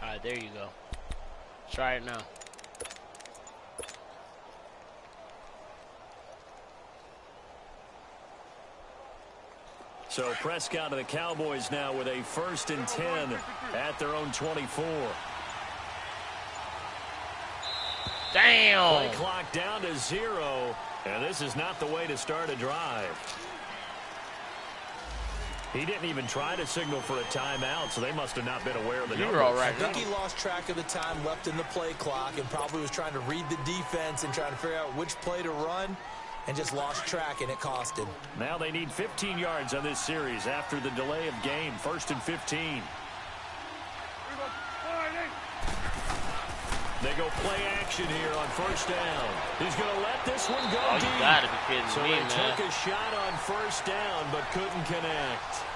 Alright, there you go. Try it now. So Prescott and the Cowboys now with a 1st and 10 at their own 24. Damn! Play clock down to 0, and this is not the way to start a drive. He didn't even try to signal for a timeout, so they must have not been aware of the numbers. All right. I think he lost track of the time left in the play clock and probably was trying to read the defense and trying to figure out which play to run and just lost track, and it cost him. Now they need 15 yards on this series after the delay of game. 1st and 15. They go play action here on 1st down. He's going to let this one go deep. You gotta be kidding so me, they man. took a shot on 1st down, but couldn't connect.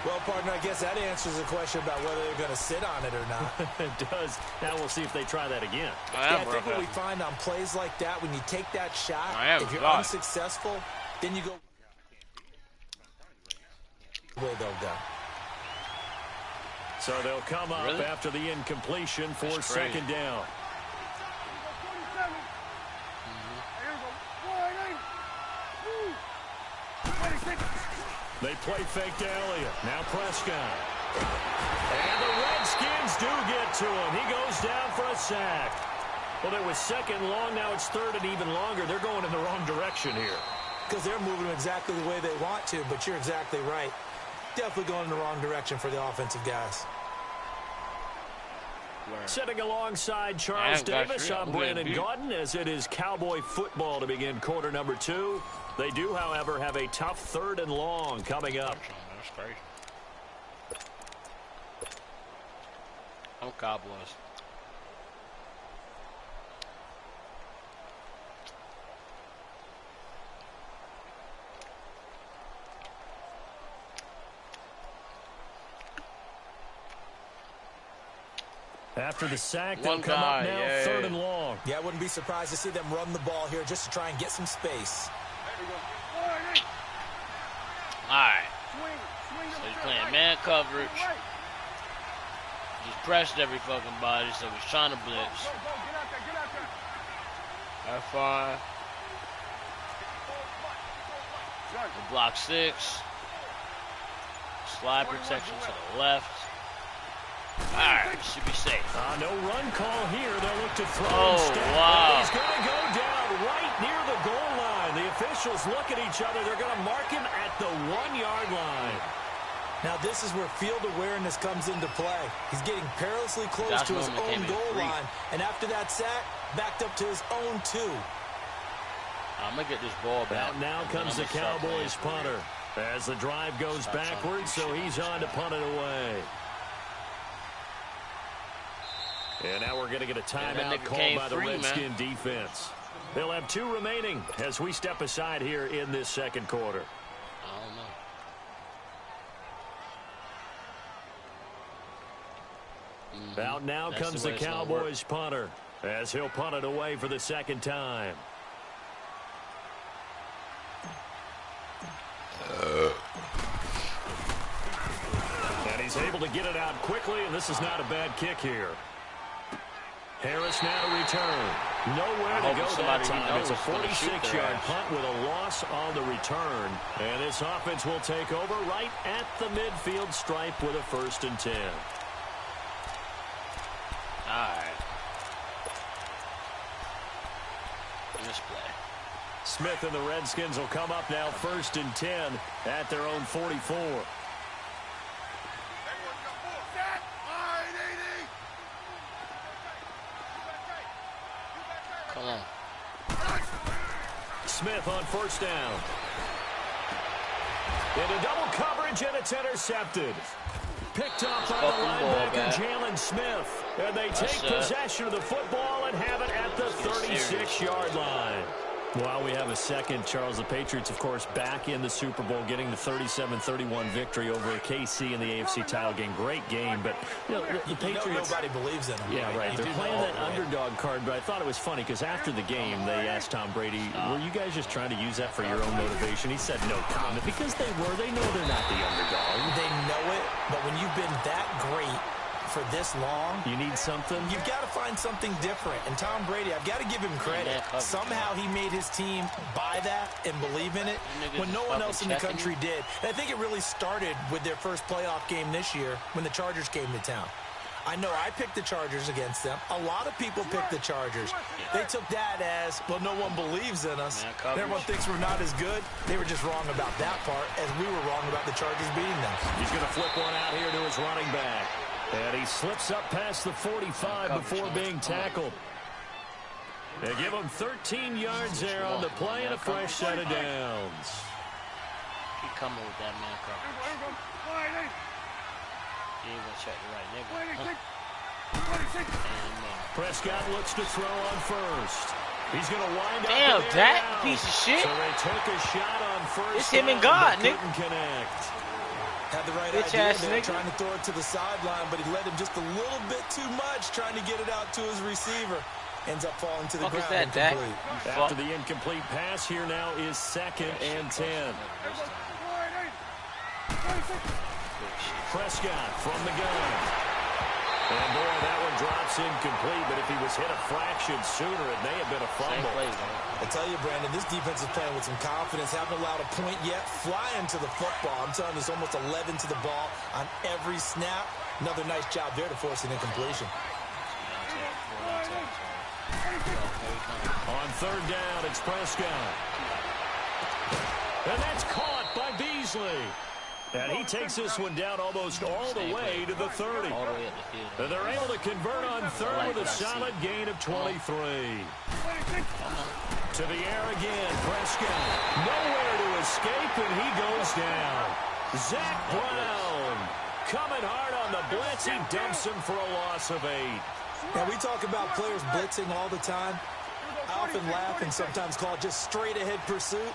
Well, partner, I guess that answers the question about whether they're going to sit on it or not. It does. Now we'll see if they try that again. I think what we find on plays like that, when you take that shot, if you're unsuccessful, then you go where they'll go. So they'll come up after the incompletion for 2nd down. They play fake to Elliott. Now Prescott. And the Redskins do get to him. He goes down for a sack. Well, it was 2nd and long. Now it's 3rd and even longer. They're going in the wrong direction here. Because they're moving exactly the way they want to, but you're exactly right. Definitely going in the wrong direction for the offensive guys. Sitting alongside Charles Davis, I'm Brandon Gaudin, as it is Cowboy football to begin quarter number 2. They do, however, have a tough 3rd and long coming up. That's crazy. I'm Cowboys. After the sack, they'll come up now, 3rd and long. Yeah, I wouldn't be surprised to see them run the ball here just to try and get some space. All right. So he's playing man coverage. Just pressed every fucking body, so he's trying to blitz. F5. The block 6. Slide protection to the left. Alright, should be safe. No run call here. They'll look to throw instead. Wow. He's going to go down right near the goal line. The officials look at each other. They're going to mark him at the 1-yard line. Now this is where field awareness comes into play. He's getting perilously close to his own goal line. And after that sack, backed up to his own 2. I'm going to get this ball back. Now comes the Cowboys punter as the drive goes backwards, so he's on to punt it away. And now we're going to get a timeout called by the Redskin defense. They'll have 2 remaining as we step aside here in this 2nd quarter. I don't know. Out now comes the Cowboys punter as he'll punt it away for the 2nd time. And he's able to get it out quickly, and this is not a bad kick here. Harris now to return. Nowhere to go that time. It's a 46-yard punt with a loss on the return. And this offense will take over right at the midfield stripe with a 1st and 10. All right. This play. Smith and the Redskins will come up now 1st and 10 at their own 44. Come on. Smith on 1st down. Into double coverage, and it's intercepted. Picked up by the linebacker, Jalen Smith. And they take possession of the football and have it at the 36-yard line. While we have a second, Charles, the Patriots, of course, back in the Super Bowl, getting the 37-31 victory over KC in the AFC title game. Great game, but you know, the Patriots... nobody believes in them. Yeah, right. They're playing that underdog card, but I thought it was funny because after the game, they asked Tom Brady, were you guys just trying to use that for your own motivation? He said no comment because they know they're not the underdog. They know it, but when you've been that great for this long. You need something? You've got to find something different. And Tom Brady, I've got to give him credit. Somehow he made his team buy that and believe in it when no one else in the country did. And I think it really started with their first playoff game this year when the Chargers came to town. I know I picked the Chargers against them. A lot of people picked the Chargers. They took that as, well, no one believes in us. Everyone thinks we're not as good. They were just wrong about that part, as we were wrong about the Chargers beating them. He's going to flip one out here to his running back. And he slips up past the 45 before being tackled. They give him 13 yards there on the play and a fresh set of downs. Keep coming with that man coverage. You ain't gonna check the right nigga. Prescott looks to throw on first. He's gonna wind up. Damn, that piece of shit. So they took a shot on first. It's him and God, nigga. Connect. Had the right idea there, trying to throw it to the sideline, but he led him just a little bit too much, trying to get it out to his receiver. Ends up falling to the ground. Incomplete. After the incomplete pass, here now is 2nd and 10. Prescott from the gun. And boy, that one drops incomplete, but if he was hit a fraction sooner, it may have been a fumble. I tell you, Brandon, this defense is playing with some confidence. Haven't allowed a point yet. Flying to the football. I'm telling you, it's almost 11 to the ball on every snap. Another nice job there to force an incompletion. On 3rd down, it's Prescott. And that's caught by Beasley. And he takes this one down almost all the way to the 30. And they're able to convert on 3rd with a solid gain of 23. To the air again, Prescott. Nowhere to escape, and he goes down. Zach Brown coming hard on the blitz. He dumps him for a loss of 8. Now, we talk about players blitzing all the time. I often laugh and sometimes call it just straight-ahead pursuit.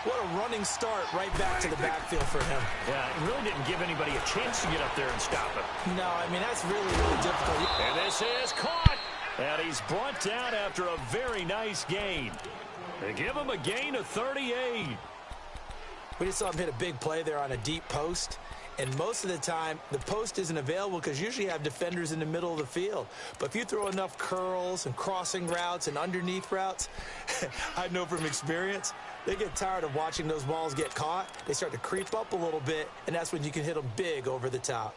What a running start right back to the backfield for him. Yeah, it really didn't give anybody a chance to get up there and stop him. No, I mean, that's really, really difficult. And this is caught. And he's brought down after a very nice gain. They give him a gain of 38. We just saw him hit a big play there on a deep post. And most of the time, the post isn't available because usually you have defenders in the middle of the field. But if you throw enough curls and crossing routes and underneath routes, I know from experience, they get tired of watching those balls get caught. They start to creep up a little bit, and that's when you can hit them big over the top.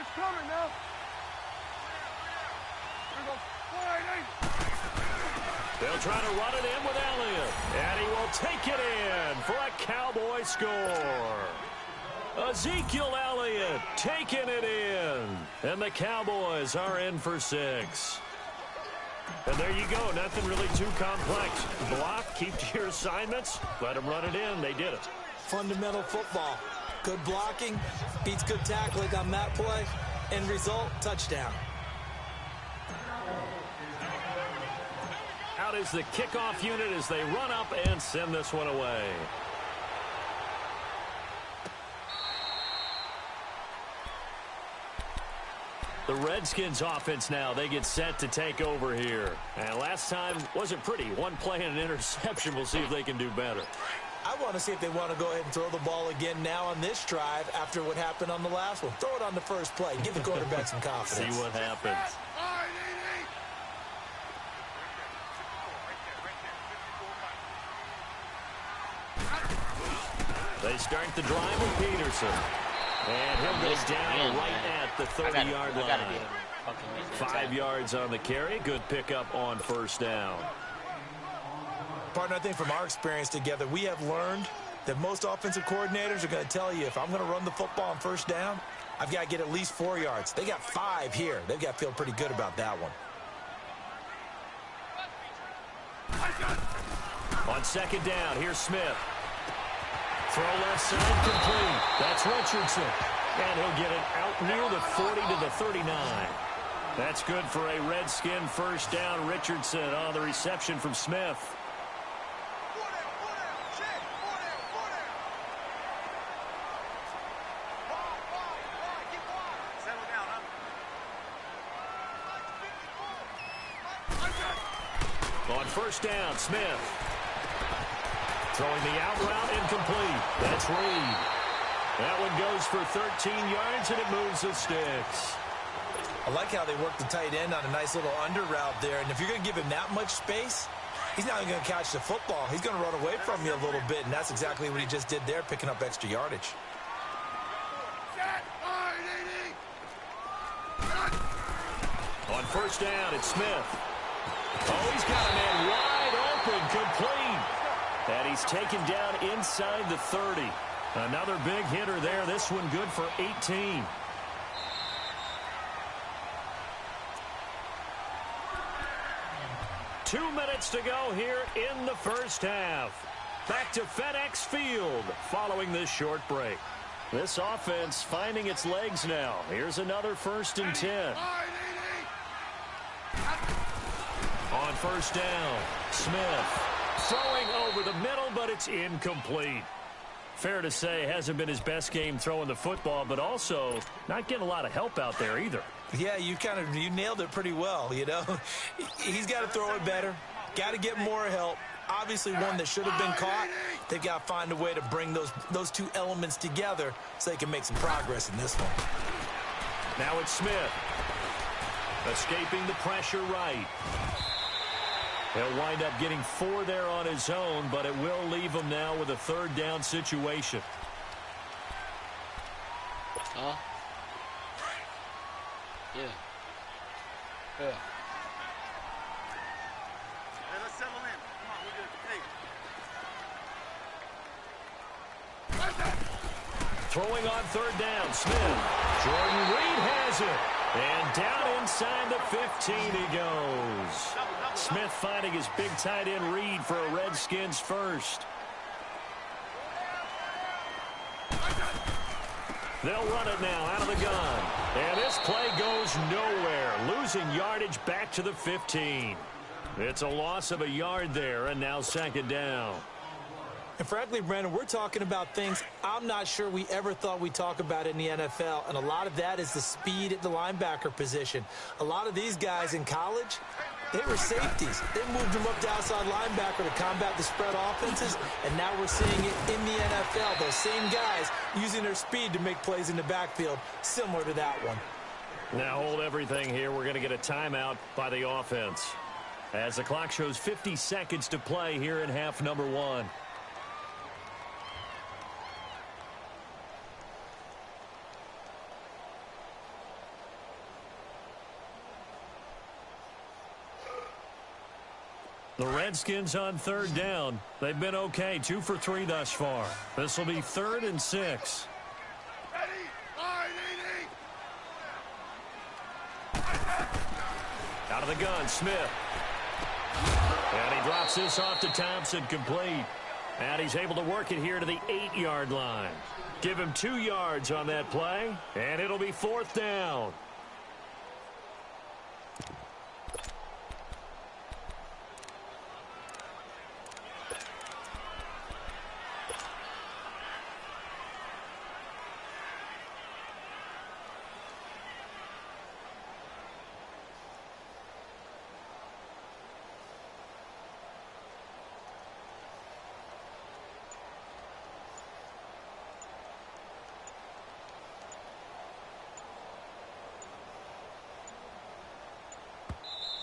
It's coming now. Here we go. They'll try to run it in with Elliott. And he will take it in for a Cowboy score. Ezekiel Elliott taking it in. And the Cowboys are in for 6. And there you go. Nothing really too complex. Block, keep to your assignments. Let them run it in. They did it. Fundamental football. Good blocking, beats good tackling on that play. End result, touchdown. Out is the kickoff unit as they run up and send this one away. The Redskins offense now, they get set to take over here. And last time wasn't pretty. One play and an interception. We'll see if they can do better. I want to see if they want to go ahead and throw the ball again now on this drive after what happened on the last one. Throw it on the first play. Give the quarterback some confidence. See what happens. They start the drive with Peterson. And he'll go down right at the 30-yard line. 5 yards on the carry. Good pickup on first down. Partner, I think from our experience together, we have learned that most offensive coordinators are going to tell you, if I'm going to run the football on first down, I've got to get at least 4 yards. They got 5 here. They've got to feel pretty good about that one. On second down, here's Smith. Throw left side complete. That's Richardson. And he'll get it out near the 40 to the 39. That's good for a Redskin first down. Richardson on the reception from Smith. On first down, Smith. Throwing the out route incomplete. That's Reed. That one goes for 13 yards, and it moves the sticks. I like how they work the tight end on a nice little under route there. And if you're going to give him that much space, he's not going to catch the football. He's going to run away from you a little bit, and that's exactly what he just did there, picking up extra yardage. On first down, it's Smith. Oh, he's got a man wide open, complete. And he's taken down inside the 30. Another big hitter there. This one good for 18. Two minutes to go here in the first half. Back to FedEx Field following this short break. This offense finding its legs now. Here's another 1st and 10. On first down, Smith throwing over the middle, but it's incomplete. Fair to say, hasn't been his best game throwing the football, but also not getting a lot of help out there either. Yeah, you nailed it pretty well, you know. He's got to throw it better, got to get more help. Obviously one that should have been caught. They've got to find a way to bring those two elements together so they can make some progress in this one. Now it's Smith. Escaping the pressure right. He'll wind up getting 4 there on his own, but it will leave him now with a 3rd down situation. Huh? Yeah. Yeah. Hey, let's settle in. Come on, we're good. Hey. Throwing on 3rd down, Smith. Jordan Reed has it. And down inside the 15 he goes. Smith finding his big tight end Reed for a Redskins first. They'll run it now out of the gun. And this play goes nowhere. Losing yardage back to the 15. It's a loss of a yard there, and now 2nd down. And frankly, Brandon, we're talking about things I'm not sure we ever thought we'd talk about in the NFL. And a lot of that is the speed at the linebacker position. A lot of these guys in college, they were safeties. They moved them up to outside linebacker to combat the spread offenses. And now we're seeing it in the NFL. Those same guys using their speed to make plays in the backfield, similar to that one. Now hold everything here. We're going to get a timeout by the offense. As the clock shows 50 seconds to play here in half number 1. The Redskins on 3rd down. They've been okay, 2 for 3 thus far. This will be 3rd and 6. Out of the gun, Smith. And he drops this off to Thompson, complete. And he's able to work it here to the 8-yard line. Give him 2 yards on that play, and it'll be 4th down.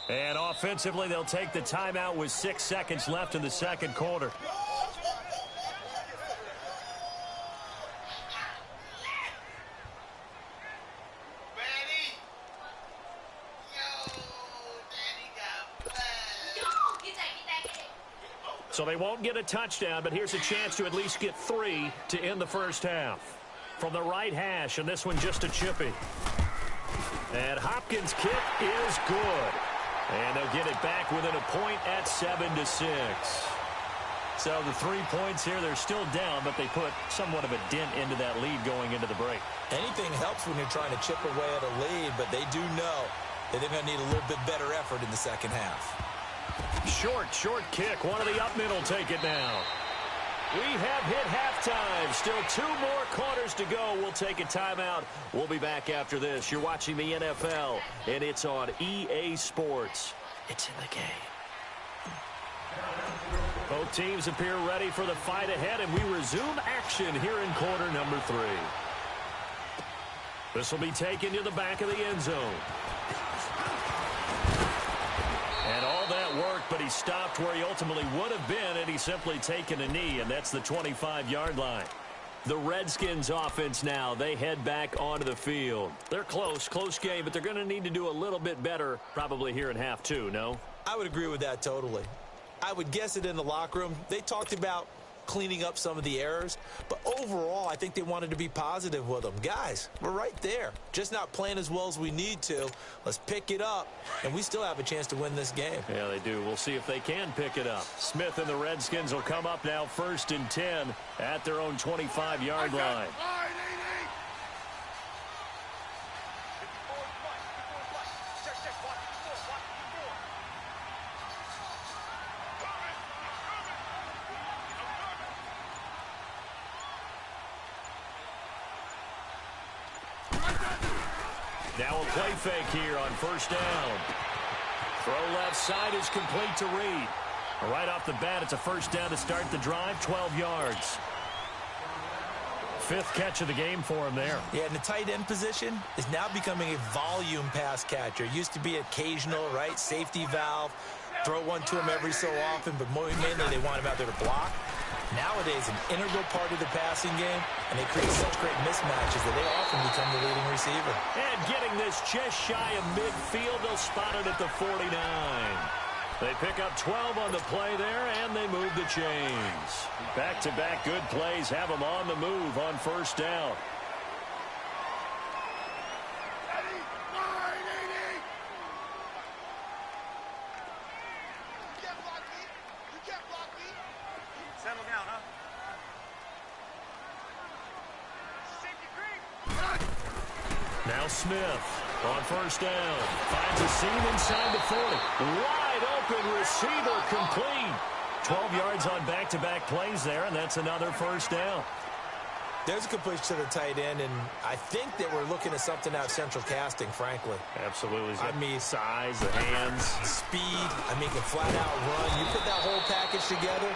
And offensively, they'll take the timeout with 6 seconds left in the 2nd quarter. So they won't get a touchdown, but here's a chance to at least get 3 to end the first half. From the right hash, and this one just a chippy. And Hopkins' kick is good. And they'll get it back within a point at 7-6. So the 3 points here, they're still down, but they put somewhat of a dent into that lead going into the break. Anything helps when you're trying to chip away at a lead, but they do know that they're going to need a little bit better effort in the 2nd half. Short kick. One of the up middle take it now. We have hit halftime. Still 2 more quarters to go. We'll take a timeout. We'll be back after this. You're watching the NFL, and it's on EA Sports. It's in the game. Both teams appear ready for the fight ahead, and we resume action here in quarter number 3. This will be taken to the back of the end zone. And all that work, but he stopped where he ultimately would have been, and he's simply taken a knee, and that's the 25-yard line. The Redskins offense now, they head back onto the field. They're close game, but they're going to need to do a little bit better probably here in half 2, no? I would agree with that totally. I would guess it in the locker room. They talked about cleaning up some of the errors, but overall, I think they wanted to be positive with them. Guys, we're right there. Just not playing as well as we need to. Let's pick it up, and we still have a chance to win this game. Yeah, they do. We'll see if they can pick it up. Smith and the Redskins will come up now 1st and 10 at their own 25-yard line. Now a play fake here on 1st down. Throw left side is complete to Reed. Right off the bat, it's a 1st down to start the drive, 12 yards. 5th catch of the game for him there. Yeah, and the tight end position is now becoming a volume pass catcher. Used to be occasional, right? Safety valve. Throw one to him every so often, but mainly they want him out there to block. Nowadays, an integral part of the passing game, and they create such great mismatches that they often become the leading receiver. And getting this just shy of midfield, they'll spot it at the 49. They pick up 12 on the play there, and they move the chains. Back-to-back good plays have them on the move on 1st down. Settle down, huh? Now Smith on 1st down. Finds a seam inside the 40. Wide open receiver complete. 12 yards on back-to-back plays there, and that's another 1st down. There's a completion to the tight end, and I think that we're looking at something out of central casting, frankly. Absolutely. I mean, size, the hands. Speed. I mean, can flat out run. You put that whole package together,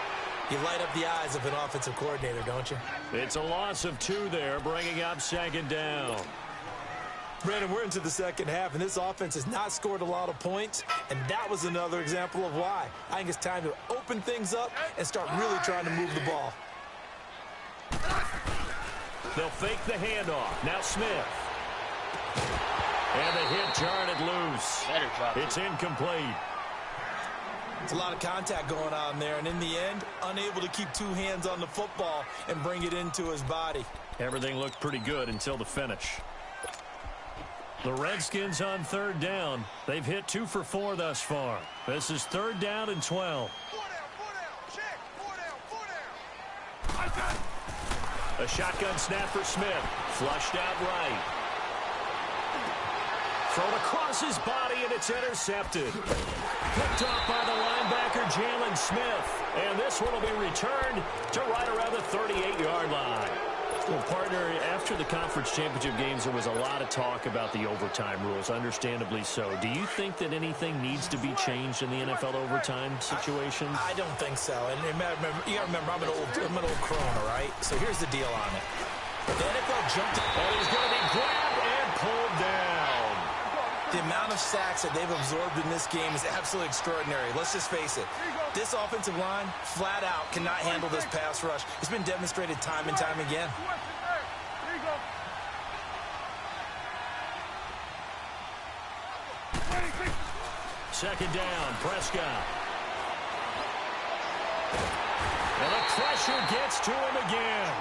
you light up the eyes of an offensive coordinator, don't you? It's a loss of 2 there, bringing up 2nd down. Brandon, we're into the second half, and this offense has not scored a lot of points, and that was another example of why. I think it's time to open things up and start really trying to move the ball. They'll fake the handoff. Now Smith. And the hit jarred it loose. Better drop it. It's incomplete. It's a lot of contact going on there, and in the end, unable to keep 2 hands on the football and bring it into his body. Everything looked pretty good until the finish. The Redskins on 3rd down. They've hit 2 for 4 thus far. This is 3rd down and 12. 4 down, check, 4 down. A shotgun snap for Smith. Flushed out right. Thrown across his body, and it's intercepted. Picked off by the linebacker, Jalen Smith. And this one will be returned to right around the 38-yard line. Well, partner, after the conference championship games, there was a lot of talk about the overtime rules, understandably so. Do you think that anything needs to be changed in the NFL overtime situation? I don't think so. And you got to remember, I'm an old crone, all right? So here's the deal on it. The NFL jumped, and he's going to be grabbed and pulled down. The amount of sacks that they've absorbed in this game is absolutely extraordinary. Let's just face it. This offensive line, flat out, cannot handle this pass rush. It's been demonstrated time and time again. Second down, Prescott. And the pressure gets to him again.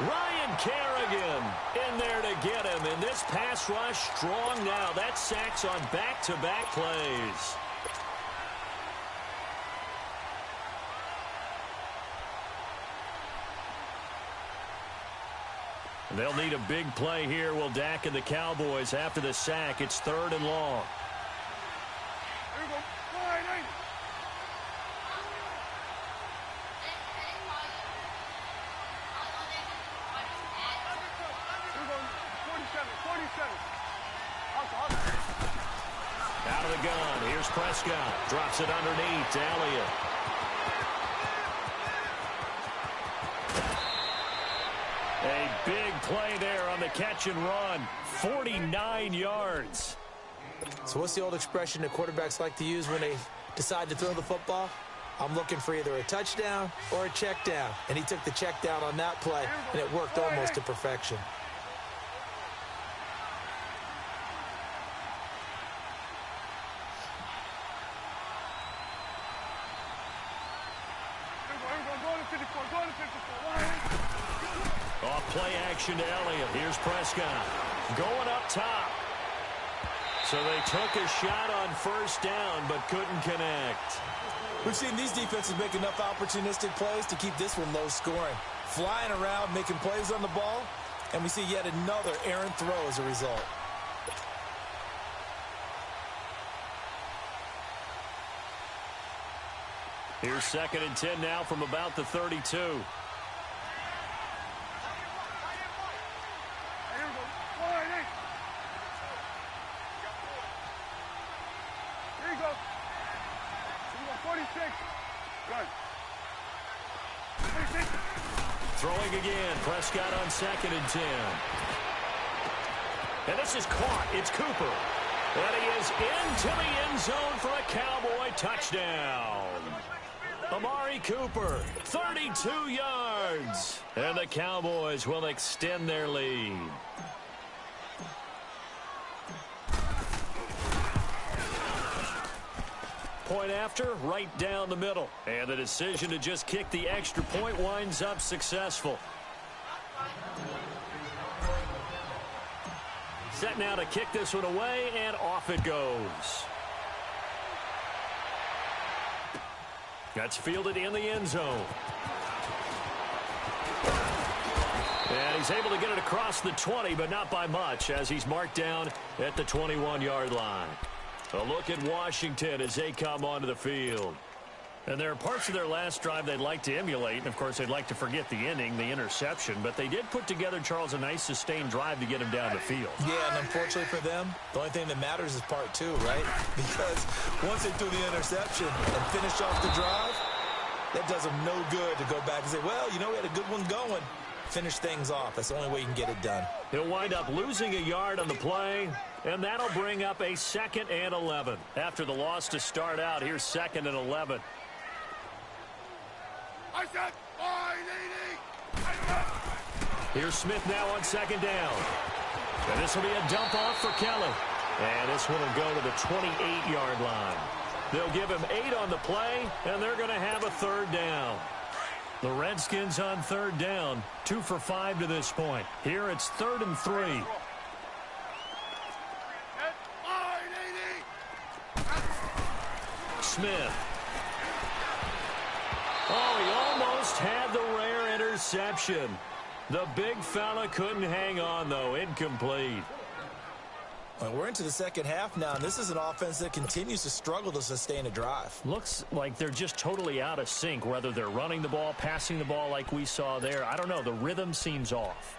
Ryan Kerrigan in there to get him. And this pass rush strong now. That's sacks on back-to-back plays. They'll need a big play here. Will Dak and the Cowboys after the sack. It's 3rd and long. Out of the gun. Here's Prescott. Drops it underneath to Elliott. play there on the catch and run. 49 yards. So what's the old expression that quarterbacks like to use when they decide to throw the football? I'm looking for either a touchdown or a check down. And he took the check down on that play, and it worked almost to perfection. Off play action to Elliott. Here's Prescott going up top. So they took a shot on first down but couldn't connect. We've seen these defenses make enough opportunistic plays to keep this one low scoring. Flying around, making plays on the ball, and we see yet another errant throw as a result. Here's 2nd and 10 now from about the 32. Throwing again. Prescott on 2nd and 10. And this is caught. It's Cooper. And he is into the end zone for a Cowboy touchdown. Amari Cooper, 32 yards. And the Cowboys will extend their lead. Point after, right down the middle. And the decision to just kick the extra point winds up successful. Set now to kick this one away, and off it goes. That's fielded in the end zone. And he's able to get it across the 20, but not by much, as he's marked down at the 21-yard line. A look at Washington as they come onto the field. And there are parts of their last drive they'd like to emulate. And, of course, they'd like to forget the inning, the interception. But they did put together, Charles, a nice sustained drive to get him down the field. Yeah, and unfortunately for them, the only thing that matters is part 2, right? Because once they threw the interception and finished off the drive, that does them no good to go back and say, well, you know, we had a good one going. Finish things off. That's the only way you can get it done. He'll wind up losing a yard on the play, and that'll bring up a 2nd and 11. After the loss to start out, here's 2nd and 11. I said, Here's Smith now on 2nd down. And this will be a dump off for Kelly. And this one will go to the 28-yard line. They'll give him 8 on the play, and they're going to have a 3rd down. The Redskins on 3rd down, 2 for 5 to this point. Here it's 3rd and 3. Smith. Oh, he almost had the rare interception. The big fella couldn't hang on, though. Incomplete. Well, we're into the second half now, and this is an offense that continues to struggle to sustain a drive. Looks like they're just totally out of sync, whether they're running the ball, passing the ball like we saw there. I don't know. The rhythm seems off.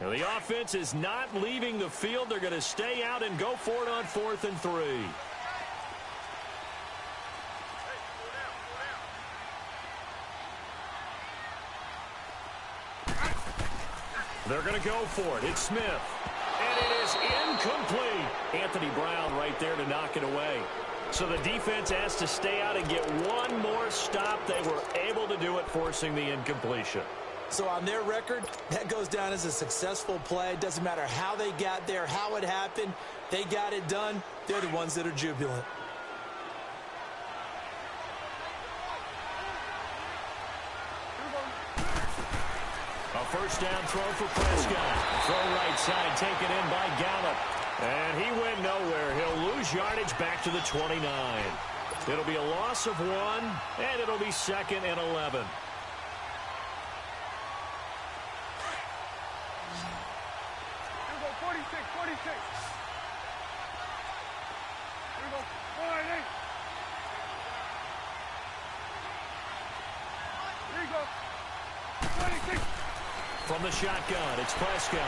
Now, the offense is not leaving the field. They're going to stay out and go for it on 4th and 3. They're going to go for it. It's Smith. And it is incomplete. Anthony Brown right there to knock it away. So the defense has to stay out and get one more stop. They were able to do it, forcing the incompletion. So on their record, that goes down as a successful play. It doesn't matter how they got there, how it happened. They got it done. They're the ones that are jubilant. A first down throw for Prescott. Throw right side, taken in by Gallup. And he went nowhere. He'll lose yardage back to the 29. It'll be a loss of 1, and it'll be 2nd and 11. From the shotgun, it's Prescott.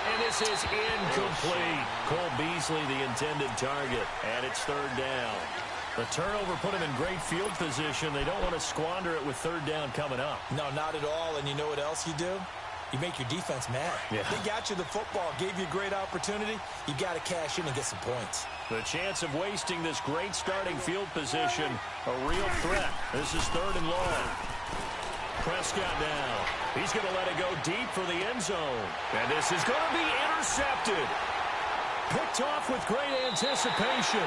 And this is incomplete. Cole Beasley, the intended target, and it's third down. The turnover put them in great field position. They don't want to squander it with third down coming up. No, not at all. And you know what else you do? You make your defense mad. Yeah. They got you the football, gave you a great opportunity. You got to cash in and get some points. The chance of wasting this great starting field position, a real threat. This is third and long. Prescott down. He's going to let it go deep for the end zone. And this is going to be intercepted. Picked off with great anticipation.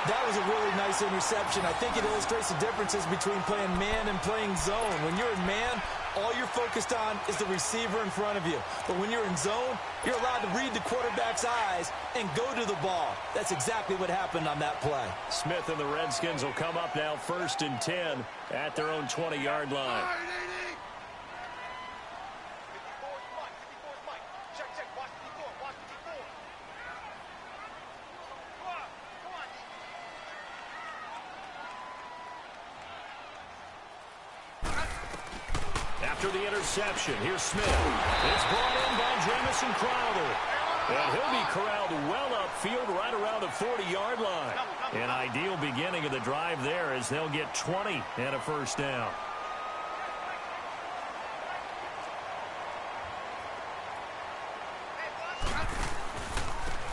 That was a really nice interception. I think it illustrates the differences between playing man and playing zone. When you're in man, all you're focused on is the receiver in front of you. But when you're in zone, you're allowed to read the quarterback's eyes and go to the ball. That's exactly what happened on that play. Smith and the Redskins will come up now 1st and 10 at their own 20-yard line. After the interception, here's Smith. It's brought in by Jamison Crowder. And he'll be corralled well upfield right around the 40-yard line. An ideal beginning of the drive there as they'll get 20 and a first down.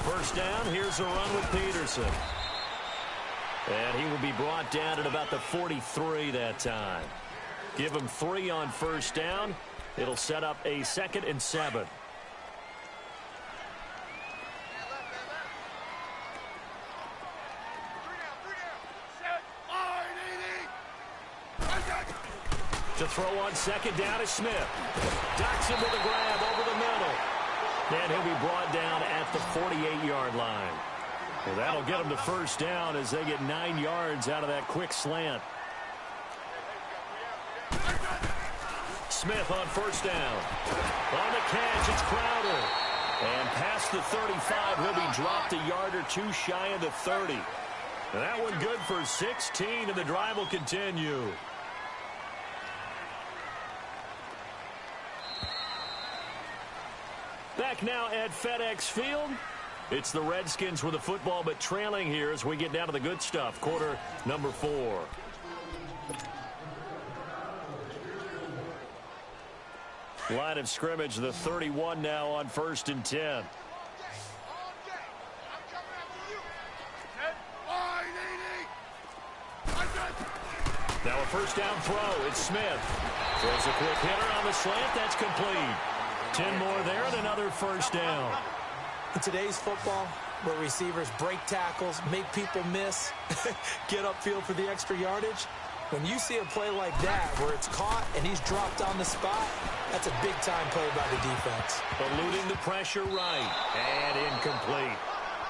First down, here's a run with Peterson. And he will be brought down at about the 43 that time. Give him 3 on first down. It'll set up a 2nd and 7. To throw on 2nd down is Smith. Ducks him with a grab over the middle. And he'll be brought down at the 48-yard line. Well, that'll get him to first down as they get 9 yards out of that quick slant. Smith on first down. On the catch, it's Crowder. And past the 35, he'll be dropped a yard or 2 shy of the 30. And that one good for 16, and the drive will continue. Back now at FedEx Field. It's the Redskins with the football, but trailing here as we get down to the good stuff. Quarter number 4. Line of scrimmage, the 31 now on 1st and 10. Now a first down throw. It's Smith. Throws a quick hitter on the slant. That's complete. 10 more there and another first down. In today's football, where receivers break tackles, make people miss, get upfield for the extra yardage, when you see a play like that where it's caught and he's dropped on the spot, that's a big-time play by the defense. Eluding the pressure right, and incomplete.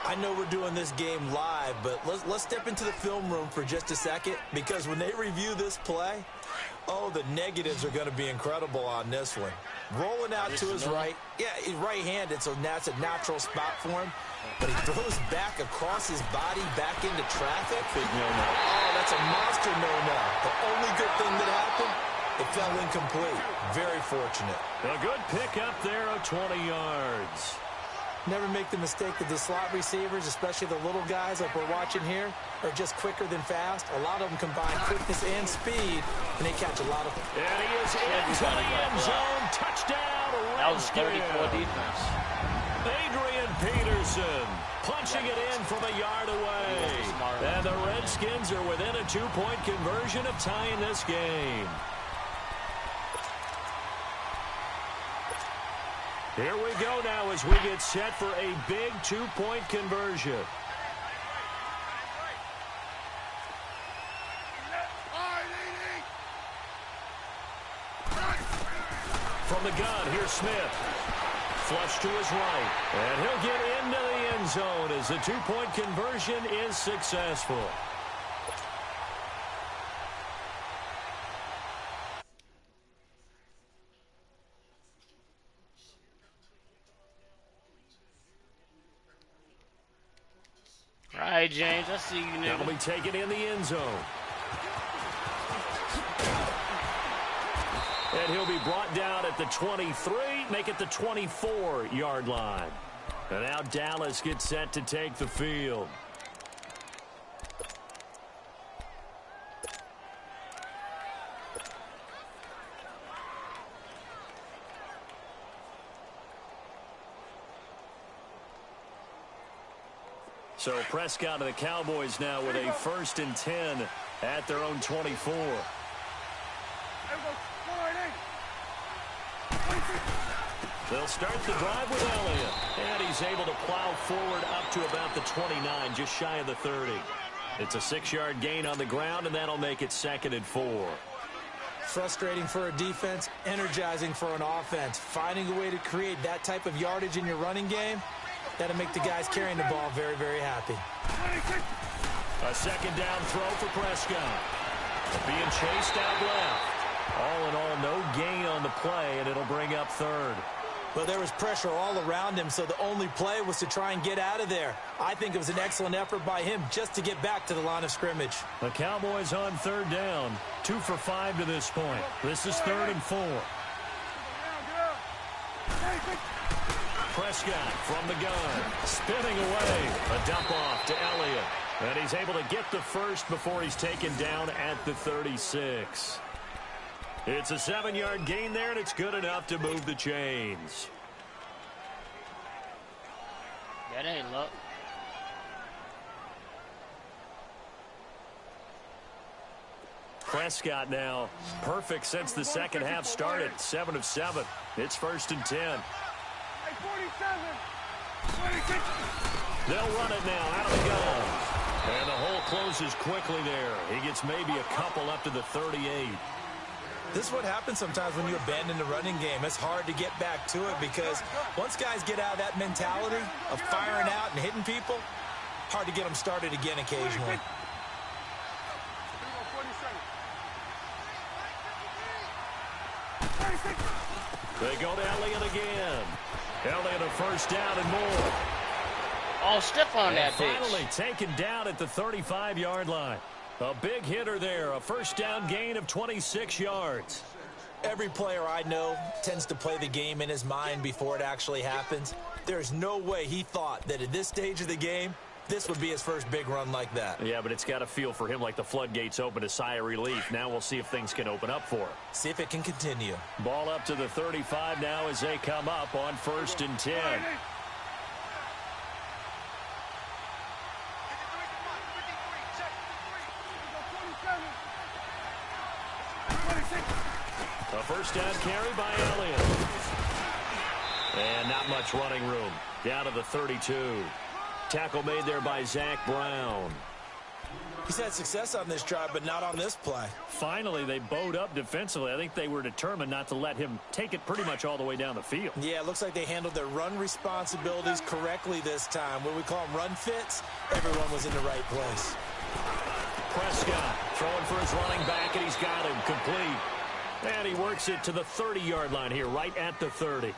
I know we're doing this game live, but let's step into the film room for just a second, because when they review this play, oh, the negatives are going to be incredible on this one. Rolling out to his right. Yeah, he's right-handed, so that's a natural spot for him. But he throws back across his body back into traffic. Big no-no. Oh, that's a monster no-no. The only good thing that happened, it fell incomplete. Very fortunate. A good pickup there of 20 yards. Never make the mistake that the slot receivers, especially the little guys like we're watching here, are just quicker than fast. A lot of them combine quickness and speed, and they catch a lot of them. And he is into the end zone. Touchdown, That was a 34 Redskins. defense. Adrian Peterson punching it in from a yard away. And the Redskins are within a 2-point conversion of tying this game. Here we go now as we get set for a big 2-point conversion. From the gun, here's Smith. Flush to his right. And he'll get into the end zone as the 2-point conversion is successful. All right, James, I see you, nigga. That'll be taken in the end zone. And he'll be brought down at the 23. make it the 24-yard line. And now Dallas gets set to take the field. So Prescott and the Cowboys now with a 1st and 10 at their own 24. They'll start the drive with Elliott. And he's able to plow forward up to about the 29, just shy of the 30. It's a 6-yard gain on the ground, and that'll make it 2nd and 4. Frustrating for a defense, energizing for an offense. Finding a way to create that type of yardage in your running game, that'll make the guys carrying the ball very, very happy. A 2nd down throw for Prescott. Being chased out left. All in all, no gain on the play, and it'll bring up 3rd. Well, there was pressure all around him, so the only play was to try and get out of there. I think it was an excellent effort by him just to get back to the line of scrimmage. The Cowboys on 3rd down. 2 for 5 to this point. This is 3rd and 4. Prescott from the gun. Spinning away. A dump off to Elliott. And he's able to get the first before he's taken down at the 36. It's a 7-yard gain there, and it's good enough to move the chains. That ain't luck. Prescott now perfect since the second half started. 7 of 7. It's 1st and 10. They'll run it now out of the gun. And the hole closes quickly there. He gets maybe a couple up to the 38. This is what happens sometimes when you abandon the running game. It's hard to get back to it because once guys get out of that mentality of firing out and hitting people, hard to get them started again occasionally. They go to Elliott again. Elliott a 1st down and more. Oh, step on that bitch. Finally taken down at the 35-yard line. A big hitter there, a 1st down gain of 26 yards. Every player I know tends to play the game in his mind before it actually happens. There's no way he thought that at this stage of the game, this would be his first big run like that. Yeah, but it's got to feel for him like the floodgates open, a sigh of relief. Now we'll see if things can open up for him. See if it can continue. Ball up to the 35 now as they come up on 1st and 10. A 1st down carry by Elliott. And not much running room. Down to the 32. Tackle made there by Zach Brown. He's had success on this drive, but not on this play. Finally, they bowed up defensively. I think they were determined not to let him take it pretty much all the way down the field. Yeah, it looks like they handled their run responsibilities correctly this time. What we call them run fits, everyone was in the right place. Prescott throwing for his running back, and he's got him complete. And he works it to the 30-yard line here, right at the 30.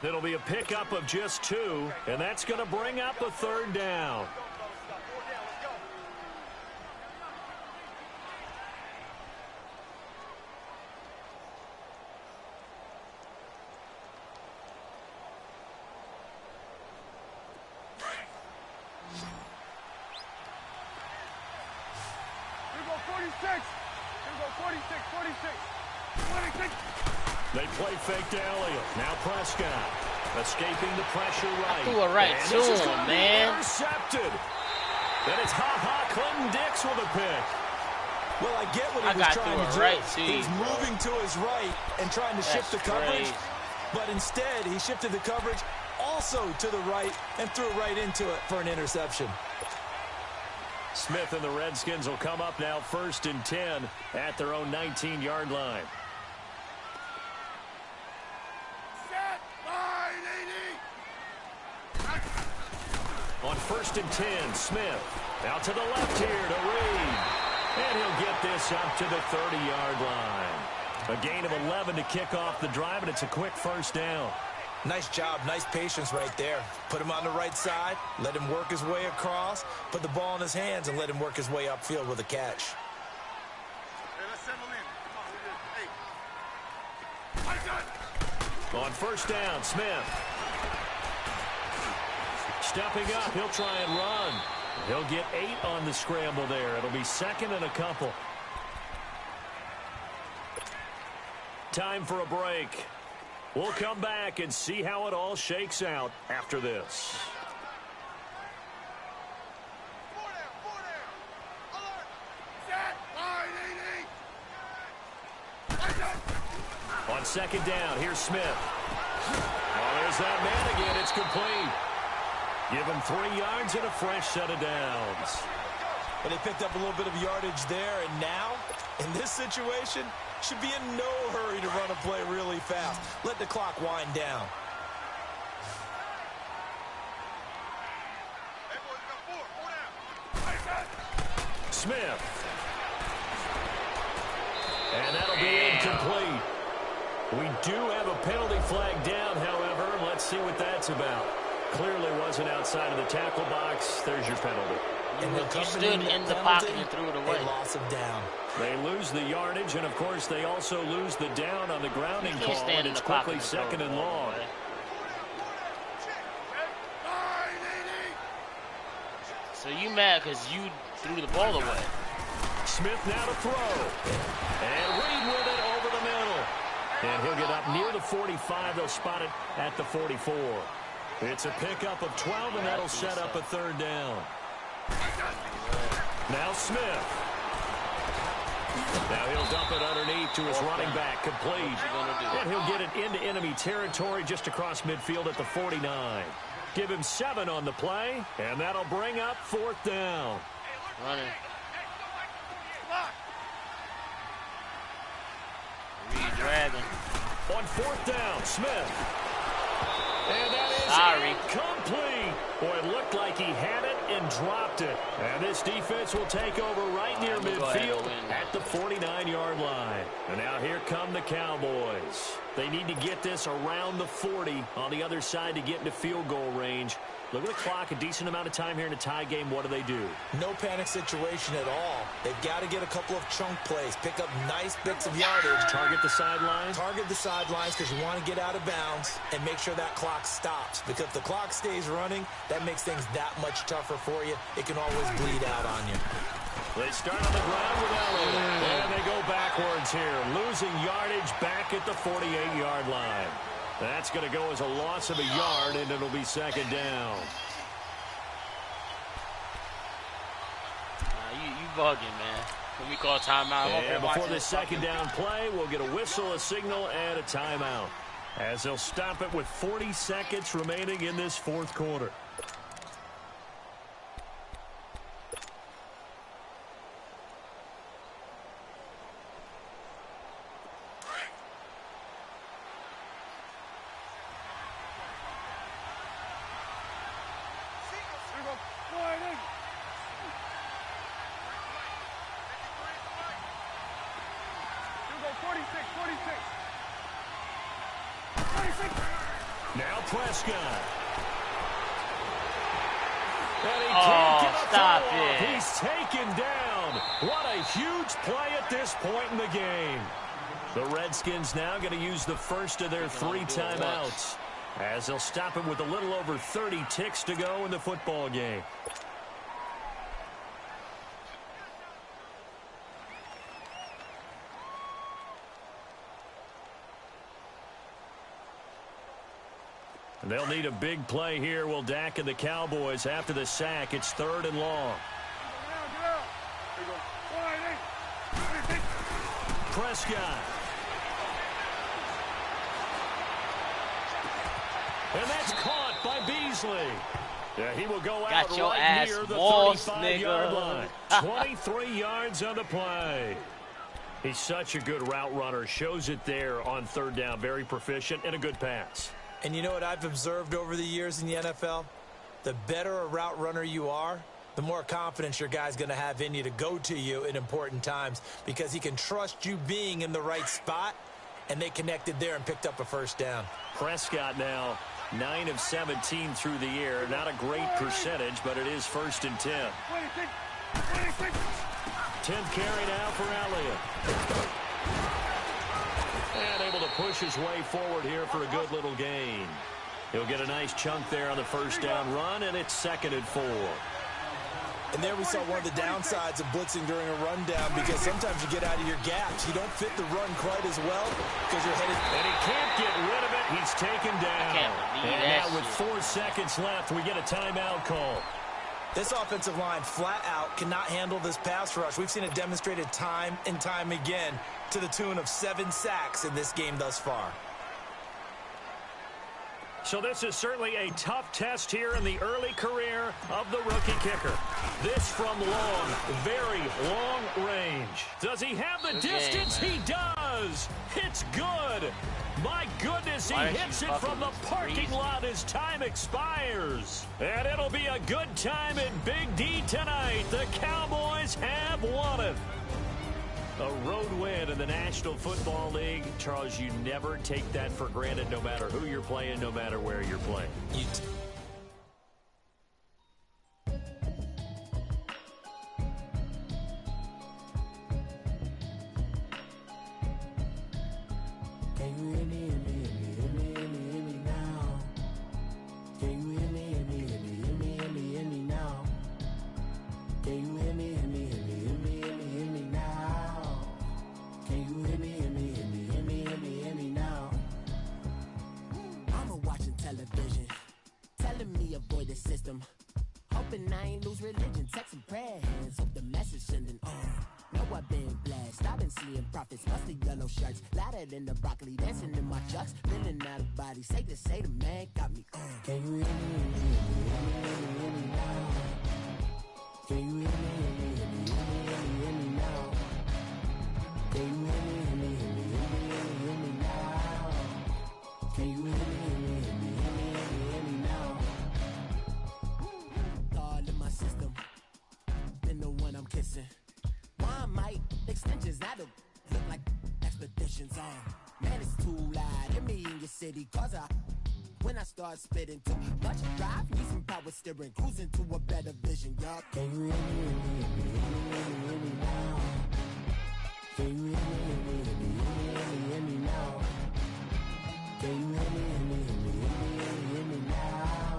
It'll be a pickup of just 2, and that's going to bring up a 3rd down. They play fake to Elliott. Now Prescott escaping the pressure right. I threw it right to him, man. Intercepted. And it's Clinton Dix with a pick. Well, I get what he was trying to do. Right He's moving to his right and trying to shift the coverage. But instead, he shifted the coverage also to the right and threw it right into it for an interception. Smith and the Redskins will come up now 1st and 10 at their own 19-yard line. On 1st and 10, Smith out to the left here to Reed. And he'll get this up to the 30-yard line. A gain of 11 to kick off the drive, and it's a quick 1st down. Nice job, nice patience right there. Put him on the right side, let him work his way across, put the ball in his hands, and let him work his way upfield with a catch. Hey, let's settle in. Come on, On first down, Smith. Stepping up, he'll try and run. He'll get 8 on the scramble there. It'll be second and a couple. Time for a break. We'll come back and see how it all shakes out after this. On second down, here's Smith. Oh, there's that man again. It's complete. Give him 3 yards and a fresh set of downs. And they picked up a little bit of yardage there, and now, in this situation, should be in no hurry to run a play really fast. Let the clock wind down. Smith. And that'll be incomplete. We do have a penalty flag down, however. Let's see what that's about. Clearly wasn't outside of the tackle box. There's your penalty. And you stood in the pocket and threw it away. A loss of down. They lose the yardage, and, of course, they also lose the down on the grounding call, and it's quickly second and long. So you mad because you threw the ball away. Smith now to throw. And Reed with it over the middle. And he'll get up near the 45. They'll spot it at the 44. It's a pickup of 12, and that'll set up a third down. Now Smith. Now he'll dump it underneath to his running back, complete. And he'll get it into enemy territory just across midfield at the 49. Give him 7 on the play, and that'll bring up 4th down. Running. Redragging. On 4th down, Smith. And that is complete. Boy, it looked like he had it and dropped it. And this defense will take over right near midfield at the 49-yard line. And now here come the Cowboys. They need to get this around the 40 on the other side to get into field goal range. Look at the clock, a decent amount of time here in a tie game. What do? No panic situation at all. They've got to get a couple of chunk plays, pick up nice bits of yardage. Target the sidelines? Target the sidelines because you want to get out of bounds and make sure that clock stops. Because if the clock stays running, that makes things that much tougher for you. It can always bleed out on you. They start on the ground with Elliott, and they go backwards here, losing yardage back at the 48-yard line. That's going to go as a loss of a yard, and it'll be second down. You bugging, man. When we call timeout. And before the second down play, we'll get a whistle, a signal, and a timeout, as they'll stop it with 40 seconds remaining in this 4th quarter. Now Prescott. And he can't get stop it. it. He's taken down. What a huge play at this point in the game. The Redskins now going to use the first of their 3 timeouts, as they'll stop it with a little over 30 ticks to go in the football game. And they'll need a big play here. Will Dak and the Cowboys after the sack. It's 3rd and long. Prescott. And that's caught by Beasley. Yeah, he will go out right near the 35-yard line. 23 yards on the play. He's such a good route runner. Shows it there on 3rd down. Very proficient and a good pass. And you know what I've observed over the years in the NFL? The better a route runner you are, the more confidence your guy's going to have in you to go to you in important times, because he can trust you being in the right spot, and they connected there and picked up a first down. Prescott now 9 of 17 through the air. Not a great percentage, but it is 1st and 10. 10th carry now for Elliott. And able to push his way forward here for a good little gain. He'll get a nice chunk there on the first down run, and it's 2nd and 4. And there we saw one of the downsides of blitzing during a rundown, because sometimes you get out of your gaps. You don't fit the run quite as well because you're headed. And he can't get rid of it. He's taken down. And now with 4 seconds left, we get a timeout call. This offensive line flat out cannot handle this pass rush. We've seen it demonstrated time and time again to the tune of 7 sacks in this game thus far. So this is certainly a tough test here in the early career of the rookie kicker. This from long, very long range. Does he have the distance? He does. It's good. My goodness, he hits it from the parking lot as time expires. And it'll be a good time in Big D tonight. The Cowboys have won it. A road win in the National Football League. Charles, you never take that for granted, no matter who you're playing, no matter where you're playing. In the broccoli, dancing in my chucks, feeling out of body. Say the man got me. Can you hear me now? Can you hear me now? Can you hear me now? Can you hear me now? All in my system, been the one I'm kissing. Why might extensions out of look like expeditions on? Man, it's too loud in me in your city, cause when I start spitting too much drive, need some power steering, cruising to a better vision, y'all. Can you hear me now? Can you hear me now? Can you hear me now?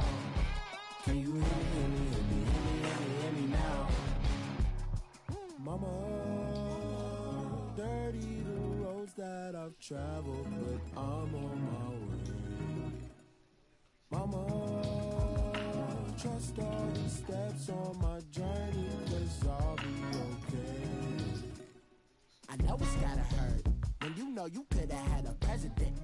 Can you hear me now? Mama, dirty the roads that I've traveled, but I'm on my way. Mama, trust all the steps on my journey, 'cause I'll be okay. I know it's gotta hurt when you know you could've had a president.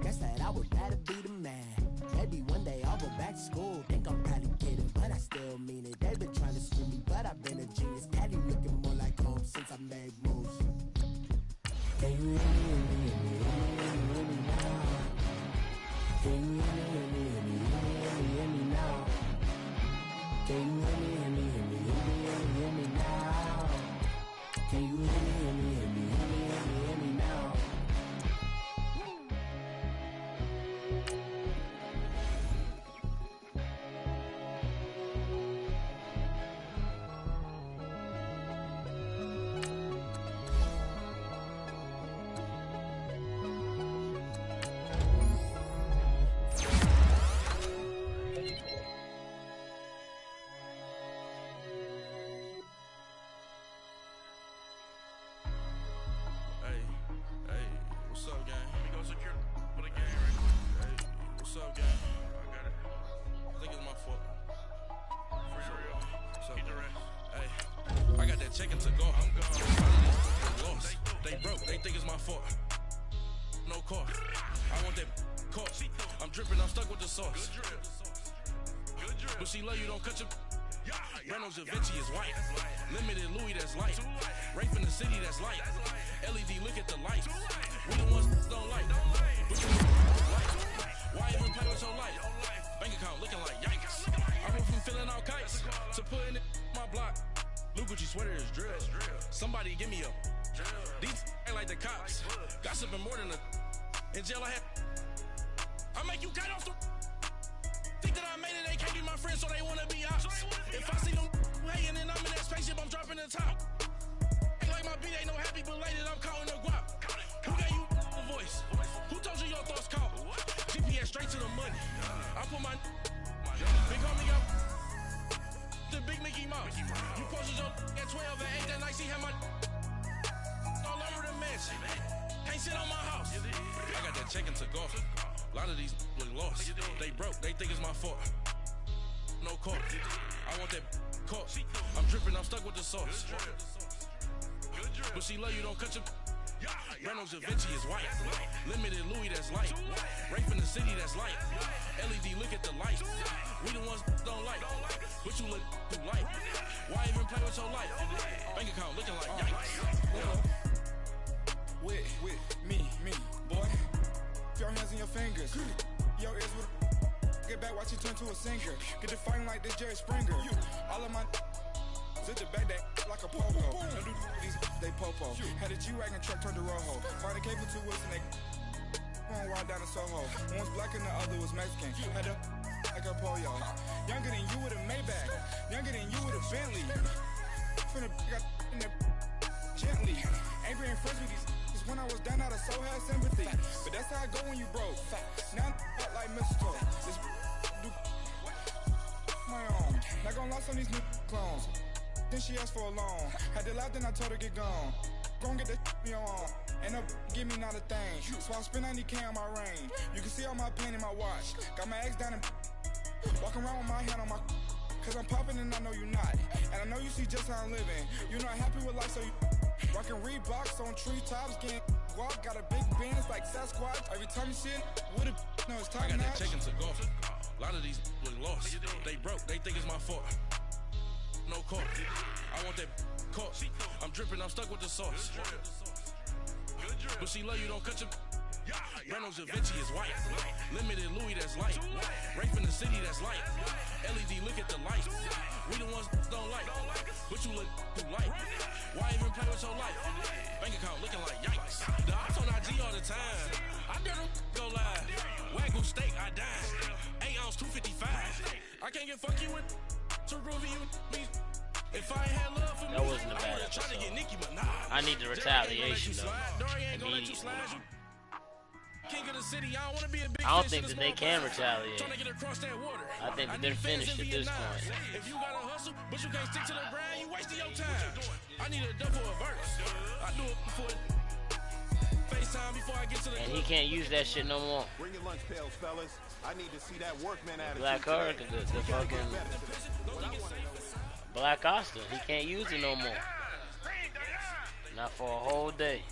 Guess that I would rather be the man. Maybe one day I'll go back to school. Think I'm probably kidding, but I still mean it. They've been trying to screw me, but I've been a genius. Daddy looking more like home since I made moves. Can you hear me now? Can you hear me now? Can you hear me now? Can you hear me now? Checking to go. I'm gone. Lost. They broke. They think it's my fault. No car. I want that car. I'm dripping. I'm stuck with the sauce. But she love you. Don't cut your. Reynolds Da Vinci is white. Limited Louis, that's light. Rape in the city, that's light. LED, look at the lights. We the ones don't like. But you light. Why even play with your life? Bank account looking like yikes. I went from filling out kites to putting it in my block. Blue Gucci sweater is drill. Somebody give me a. These ain't like the cops. Gossiping more than a. In jail I had. I make you cut off the. Think that I made it, they can't be my friends, so they wanna be ops. If I see them hating and I'm in that spaceship, I'm dropping the top. Ain't like my beat ain't no happy belated, I'm counting the guap. Who gave you get straight to the money. I put my big homie up. The big Mickey Mouse. You posted your at 12 and 8 that night. She had my all over the mansion. Can't sit on my house. I got that check into golf. A lot of these look lost. They broke. They think it's my fault. No court. I want that court. I'm dripping. I'm stuck with the sauce. But she love you. Don't cut your. Reynolds Da Vinci is white. Limited Louis that's light. Rape in the city that's light. LED look at the light. We the ones don't like. But you look too light. Why even play with your life? Bank account looking like yikes. With me, boy. Your hands and your fingers. Your ears with get back, watch you turn to a singer. Get to fighting like this Jerry Springer. All of my zip the back that like a popo. Don't do these they popo. Had a G-Wagon truck turned to Rojo. Find a cable 2 wheels and they one ride down to Soho. One was black and the other was Mexican. Had a like a pollo. Younger than you with a Maybach. Younger than you with a Bentley. From the got in the gently. Angry and friends with these when I was down out of so had sympathy. But that's how I go when you broke. Now I'm like mistletoe. This do my own. Not gonna lie on these new clones. Then she asked for a loan. Had to laugh, then I told her get gone. Gon' get that me on. And no give me not a thing. So I spend 90K on my range. You can see all my pain in my watch. Got my ex down and walking around with my hand on my. Cause I'm popping and I know you not. And I know you see just how I'm living. You're not happy with life, so you rockin' Reeboks on treetops, getting guap. Got a big band, it's like Sasquatch. Every time you see it, with it, no, it's top I got notch. that check into golf. A lot of these look lost. They broke. They think it's my fault. No court. I want that court. I'm dripping. I'm stuck with the sauce. But she love you. Don't cut your. Reynolds Da Vinci is white. Limited Louis that's light. Rape in the city that's light. LED look at the light. We the ones don't like. But you look too light. Why even play with your life? Bank account looking like yikes. The ops on IG all the time. I dare them go live. Wagyu steak, I died. 8 ounce 255. I can't get fuck you with to groovy you me. If I ain't had love for that wasn't a bad episode. I need the retaliation though. Immediately. King of the city, I don't want to be a big I don't think that they can retaliate. I think that they're finished at this point. If you gotta hustle, but you can't stick to the grind, you wasting your time. I need a double a verse. I do it before FaceTime before I get to the and he can't use that shit no more. Bring your lunch pails, fellas. I need to see that workman attitude. Black Card, the fucking Black Costa, he can't use it no more. Not for a whole day.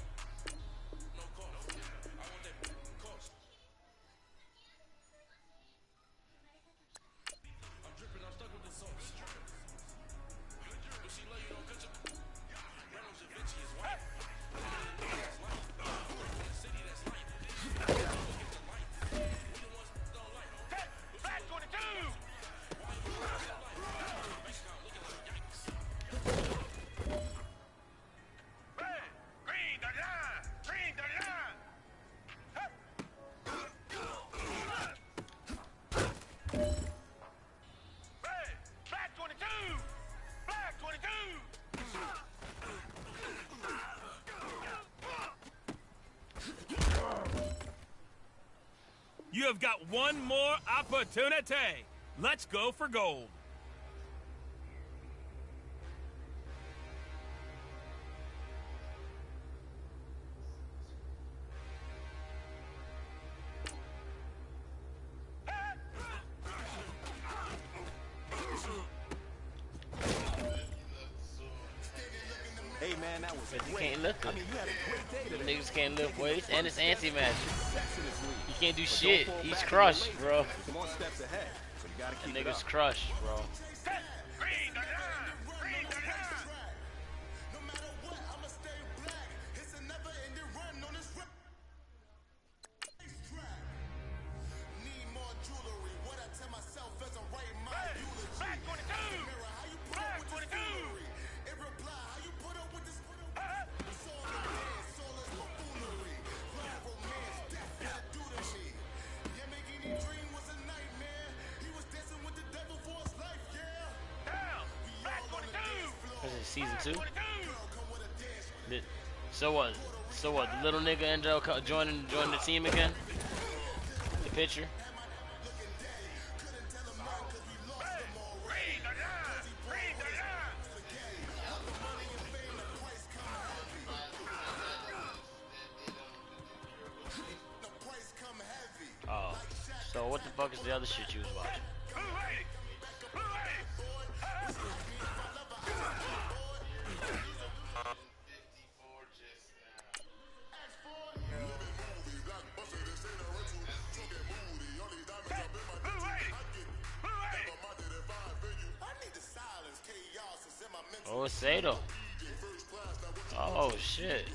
You have got one more opportunity. Let's go for gold. Hey man, that was But you can't lift it. Them niggas can't lift weights, and it's anti-magic. You can't do shit. He's crushed, bro. Some more steps ahead, so you gotta keep That it nigga's up. crushed, bro. Season 2. So what? So what? The little nigga ended up joining the team again. The pitcher. what the fuck is the other shit you was watching? Oh, Sato. Oh, shit.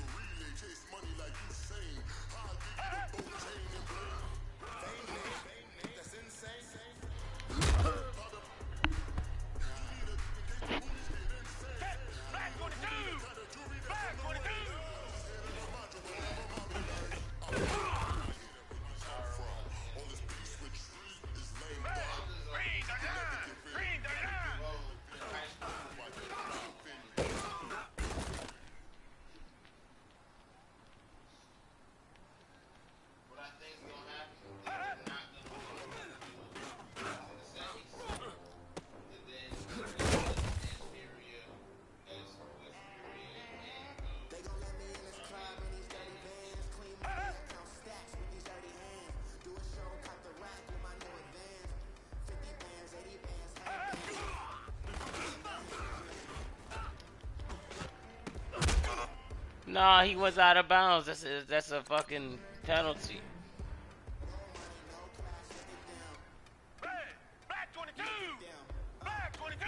Nah, he was out of bounds. That's a fucking penalty. Back 22! Back 22!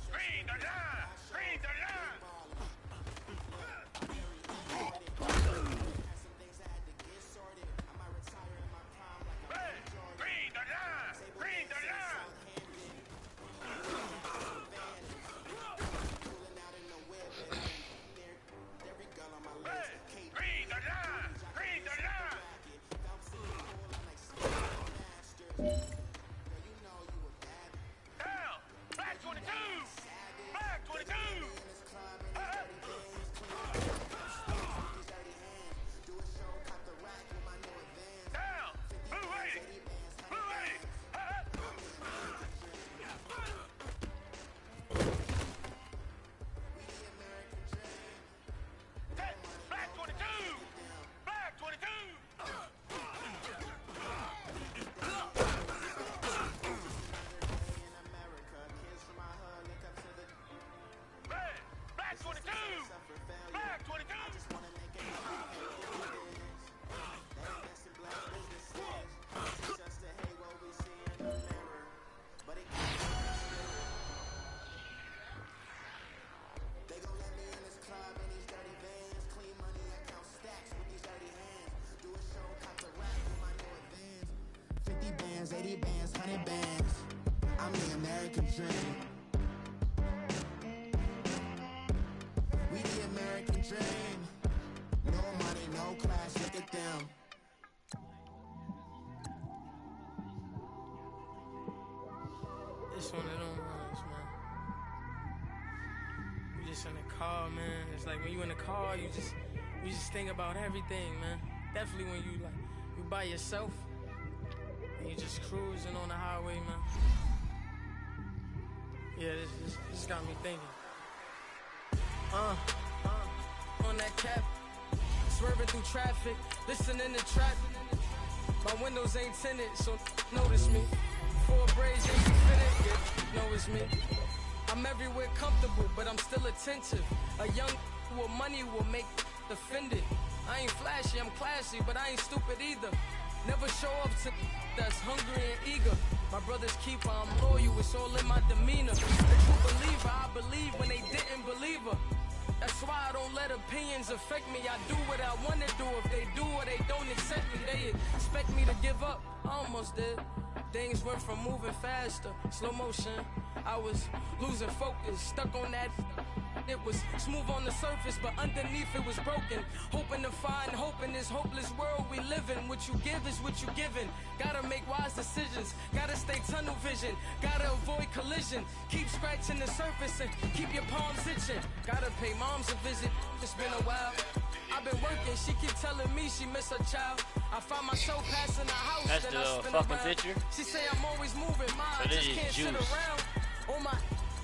Green, green, dream. We the American dream. No money, no class, look at them. It's one of them ones, man. You just in the car, man. It's like when you in the car, you just think about everything, man. Definitely when you by yourself and you just cruising on the highway, man. Yeah, this got me thinking. On that cap, swerving through traffic, listening to trap. My windows ain't tinted, so notice me. PS4 braids, they be fitted. Yeah, know it's me. I'm everywhere comfortable, but I'm still attentive. A young with money will make offended. I ain't flashy, I'm classy, but I ain't stupid either. Never show up to that's hungry and eager. My brother's keeper, I'm loyal, it's all in my demeanor. A true believer, I believe when they didn't believe her. That's why I don't let opinions affect me. I do what I want to do. If they do or they don't accept me, they expect me to give up. I almost did. Things went from moving faster, slow motion. I was losing focus, stuck on that. It was smooth on the surface, but underneath it was broken. Hoping to find hope in this hopeless world we live in. What you give is what you given. Gotta make wise decisions. Gotta stay tunnel vision. Gotta avoid collision. Keep scratching the surface and keep your palms itching. Gotta pay moms a visit. It's been a while. I've been working. She keep telling me she miss her child. I find myself passing the house. That's then the I spin fucking around. picture. She say I'm always moving. Mine So this just is can't sit juice. around. Oh my,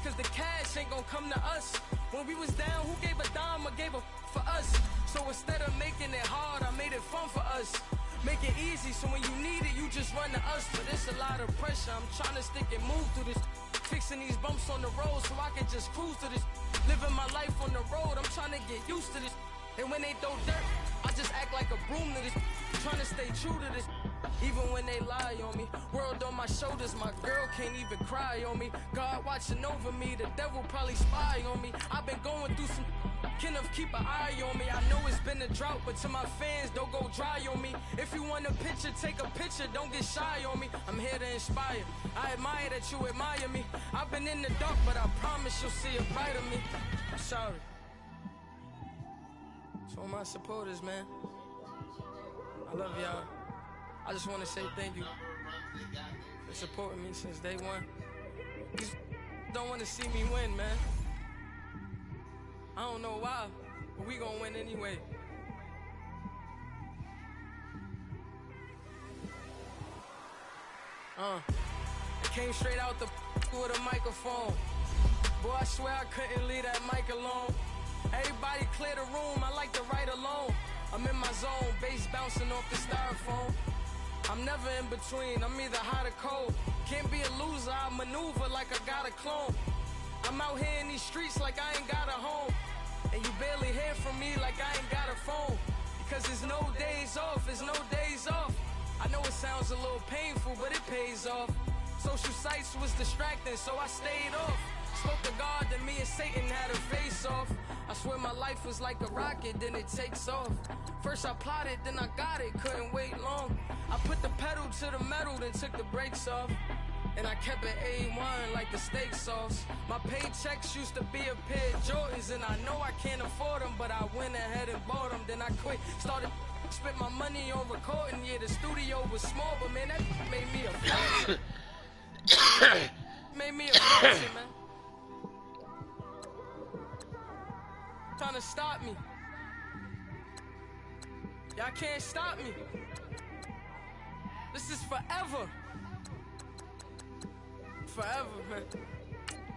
cause the cash ain't gonna come to us. When we was down, who gave a dime or gave a for us? So instead of making it hard, I made it fun for us. Make it easy, so when you need it, you just run to us. But it's a lot of pressure, I'm trying to stick and move through this. Fixing these bumps on the road so I can just cruise to this. Living my life on the road, I'm trying to get used to this. And when they throw dirt, I just act like a broom to this. Trying to stay true to this. Even when they lie on me, world on my shoulders, my girl can't even cry on me. God watching over me, the devil probably spy on me. I've been going through some, can of keep an eye on me. I know it's been a drought, but to my fans, don't go dry on me. If you want a picture, take a picture, don't get shy on me. I'm here to inspire, I admire that you admire me. I've been in the dark, but I promise you'll see a bright of me. I'm sorry. To all my supporters, man, I love y'all. I just want to say thank you for supporting me since day one. You don't want to see me win, man. I don't know why, but we gonna win anyway. I came straight out the with a microphone. Boy, I swear I couldn't leave that mic alone. Everybody clear the room, I like to write alone. I'm in my zone, bass bouncing off the styrofoam. I'm never in between, I'm either hot or cold. Can't be a loser, I maneuver like I got a clone. I'm out here in these streets like I ain't got a home. And you barely hear from me like I ain't got a phone. Because there's no days off, there's no days off. I know it sounds a little painful, but it pays off. Social sites was distracting, so I stayed off. Spoke to God, then me and Satan had a face off. I swear my life was like a rocket, then it takes off. First I plotted, then I got it, couldn't wait long. I put the pedal to the metal, then took the brakes off. And I kept it A1 like the steak sauce. My paychecks used to be a pair of Jordans, and I know I can't afford them, but I went ahead and bought them. Then I quit, started spent my money on recording. Yeah, the studio was small, but man, that made me a fortune. Made me a fortune, man. Trying to stop me. Y'all can't stop me. This is forever. Forever, man.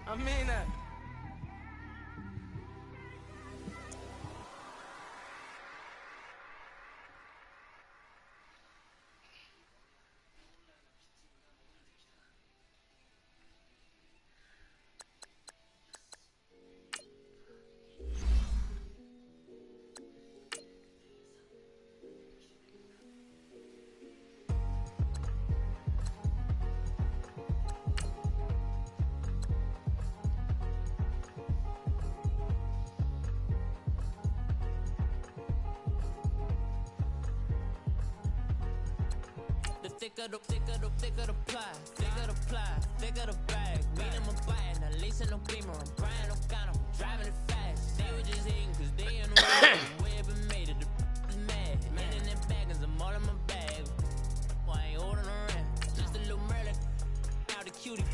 I mean that. Thicker the ply, thicker the bag. Meet him a bite, now leasing no beamer. I'm crying, no kind of driving it fast. They were just hating cause they in the way. Web and made it, the is mad. Man in that bag, cause I'm all in my bag. Why I ain't holding around? Just a little Merlin, out the cutie.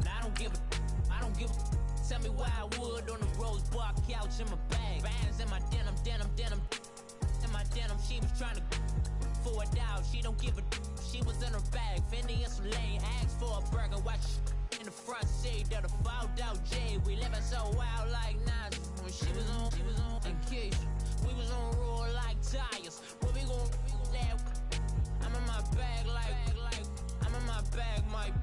Now I don't give a. Tell me why I would on the rose bar couch in my bag. Bands in my denim. In my denim, she was trying to for a doubt. She don't give a. She was in her bag, Fendi and some lane. Asked for a burger, watch in the front seat of the fouled out J. We living so wild like Nas. When she was on in case we was on roll like tires. Where we gon' that? I'm in my bag like I'm in my bag, Mike.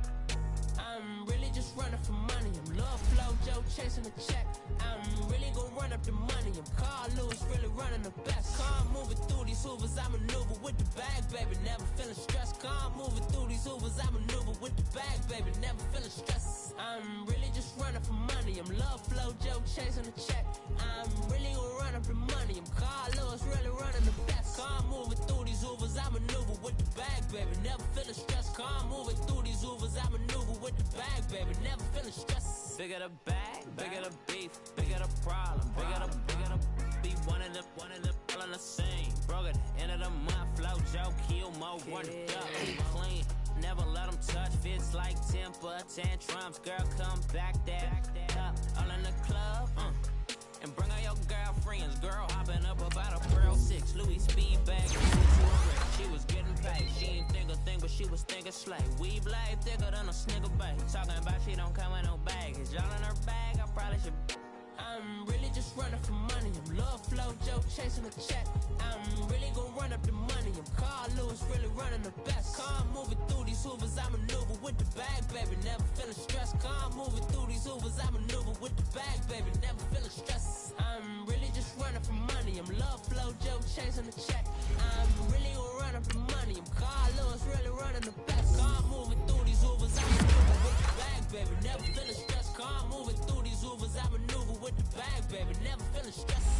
chasing the check. I'm really gonna run up the money. I'm Carl Lewis, really running the best. Car moving through these Hoovers, I maneuver with the bag, baby, never feeling stressed. Car moving through these Hoovers, I maneuver with the bag, baby, never feeling stressed. I'm really just running for money. I'm Love Flow Joe chasing the check. I'm really gonna run up the money. I'm Carl Lewis, really running the best. Car moving through these Hoovers, I maneuver with the bag, baby, never feeling stressed. Car moving through these Hoovers, I maneuver with the bag, baby, never feeling stressed. Bigger the bag, bigger the beef, bigger the problem, bigger the be one of the all on the scene. Broke at the end of the month, Flow Joe, kill more, run it up, clean. Never let them touch, fits like temper tantrums. Girl, come back that up, all in the club, and bring all your girlfriends. Girl, hopping up about a Pearl 6, Louis speed bag. She was getting paid, she ain't think a thing, but she was thinking slay. We blade thicker than a snigger bag. Talking about she don't come with no baggage. Y'all in her bag, I probably should. I'm really just running for money. I'm Love Flow Joe chasing the check. I'm really gonna run up the money. I'm Carl Lewis, really running the best. Car moving through these Hoovers, I maneuver with the bag, baby, never feeling stressed. Car moving through these Hoovers, I maneuver with the bag, baby, never feeling stressed. I'm really just running for money. I'm Love Flow Joe chasing the check. I'm really gonna run up the money. I'm Carl Lewis, really running the best. Car moving through these Hoovers, I maneuver with the bag, baby, never feeling stressed. Car moving through these Hoovers, I maneuver with the bag, baby, never feeling stressed.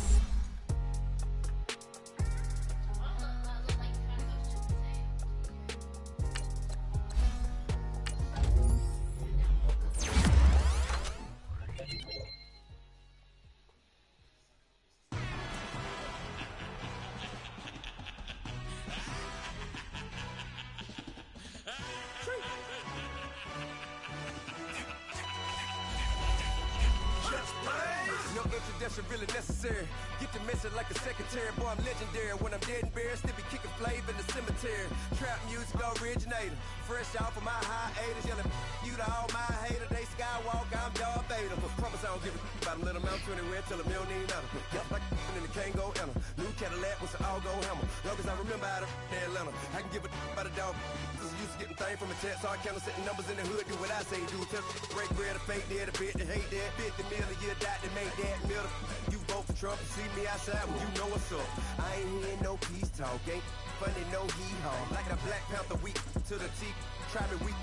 No introduction really necessary. Get the message like a secretary. Boy, I'm legendary. When I'm dead and buried, still be kicking flavor in the cemetery. Trap music originator. Fresh off of my hiatus. Yelling you to all my haters. They skywalk, I'm Darth Vader. Promise I don't give a about a little amount to anywhere till $1 million. Yep, like in the Kango enter. New Cadillac with an all-go hammer. Long as I remember how to Atlanta. I can give a about a dog. Used to getting things from a text. So I count setting numbers in the hood. Do what I say do. Tell break bread, a fake dead, a bit to hate that. 50 million a year, die to make that middle. You vote for Trump, you see me outside when you know what's up. I ain't hearing no peace talk, ain't funny, no hee-haw. Like a Black Panther week to the teeth, try me weak.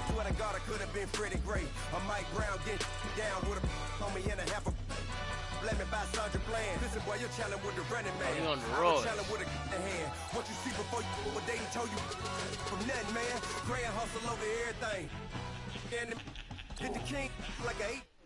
Swear to God, I could have been Freddie Gray. Or Mike Brown get down with a on me and a half a blame me by Sandra Bland. Listen, boy, you're challenging with the running man. You on the road. I'm challenging with a hand. What you see before you what they told you from nothing, man. Grand hustle over everything. And hit the king like a 8.